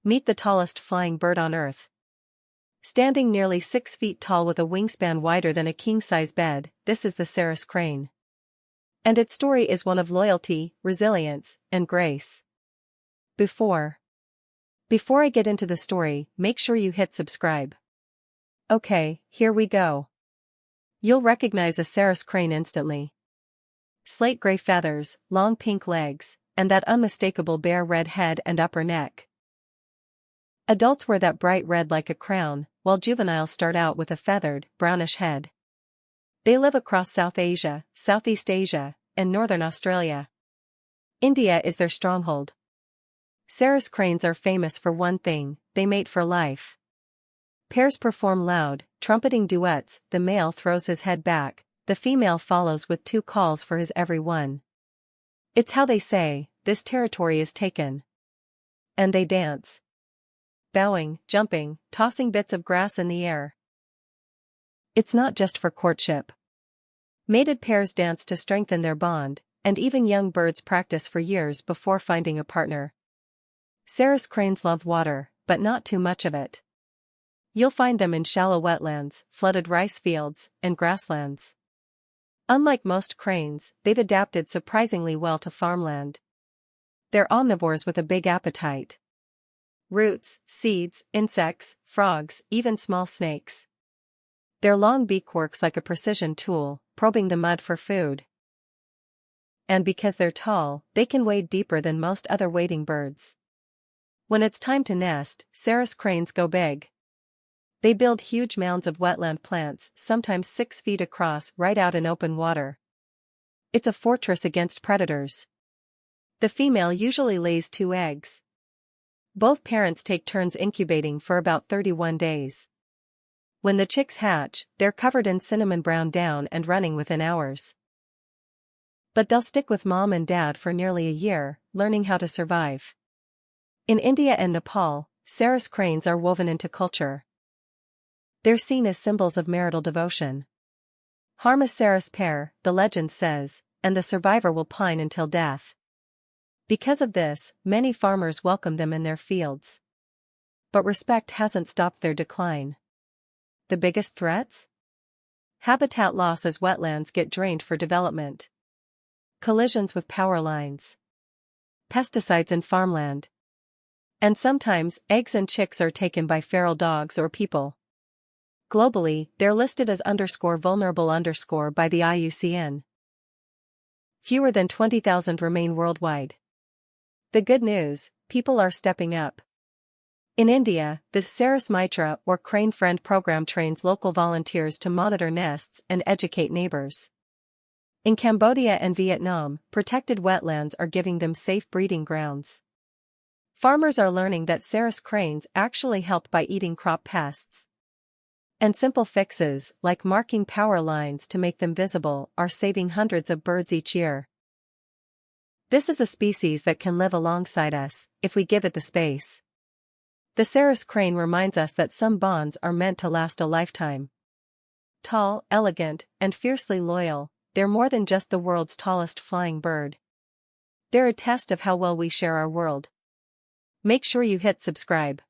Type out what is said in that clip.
Meet the tallest flying bird on Earth. Standing nearly 6 feet tall with a wingspan wider than a king-size bed, this is the Sarus crane. And its story is one of loyalty, resilience, and grace. Before I get into the story, make sure you hit subscribe. Okay, here we go. You'll recognize a Sarus crane instantly. Slate gray feathers, long pink legs, and that unmistakable bare red head and upper neck. Adults wear that bright red like a crown, while juveniles start out with a feathered, brownish head. They live across South Asia, Southeast Asia, and Northern Australia. India is their stronghold. Sarus cranes are famous for one thing: they mate for life. Pairs perform loud, trumpeting duets. The male throws his head back, the female follows with 2 calls for his every one. It's how they say, "This territory is taken." And they dance. Bowing, jumping, tossing bits of grass in the air. It's not just for courtship. Mated pairs dance to strengthen their bond, and even young birds practice for years before finding a partner. Sarus cranes love water, but not too much of it. You'll find them in shallow wetlands, flooded rice fields, and grasslands. Unlike most cranes, they've adapted surprisingly well to farmland. They're omnivores with a big appetite. Roots, seeds, insects, frogs, even small snakes. Their long beak works like a precision tool, probing the mud for food. And because they're tall, they can wade deeper than most other wading birds. When it's time to nest, Sarus cranes go big. They build huge mounds of wetland plants, sometimes 6 feet across, right out in open water. It's a fortress against predators. The female usually lays 2 eggs. Both parents take turns incubating for about 31 days. When the chicks hatch, they're covered in cinnamon brown down and running within hours. But they'll stick with mom and dad for nearly a year, learning how to survive. In India and Nepal, Sarus cranes are woven into culture. They're seen as symbols of marital devotion. Harm a Sarus pair, the legend says, and the survivor will pine until death. Because of this, many farmers welcome them in their fields. But respect hasn't stopped their decline. The biggest threats? Habitat loss as wetlands get drained for development. Collisions with power lines. Pesticides in farmland. And sometimes, eggs and chicks are taken by feral dogs or people. Globally, they're listed as _vulnerable_ by the IUCN. Fewer than 20,000 remain worldwide. The good news: people are stepping up. In India, the Sarus Mitra or Crane Friend program trains local volunteers to monitor nests and educate neighbors. In Cambodia and Vietnam, protected wetlands are giving them safe breeding grounds. Farmers are learning that Sarus cranes actually help by eating crop pests. And simple fixes, like marking power lines to make them visible, are saving hundreds of birds each year. This is a species that can live alongside us, if we give it the space. The Sarus crane reminds us that some bonds are meant to last a lifetime. Tall, elegant, and fiercely loyal, they're more than just the world's tallest flying bird. They're a test of how well we share our world. Make sure you hit subscribe.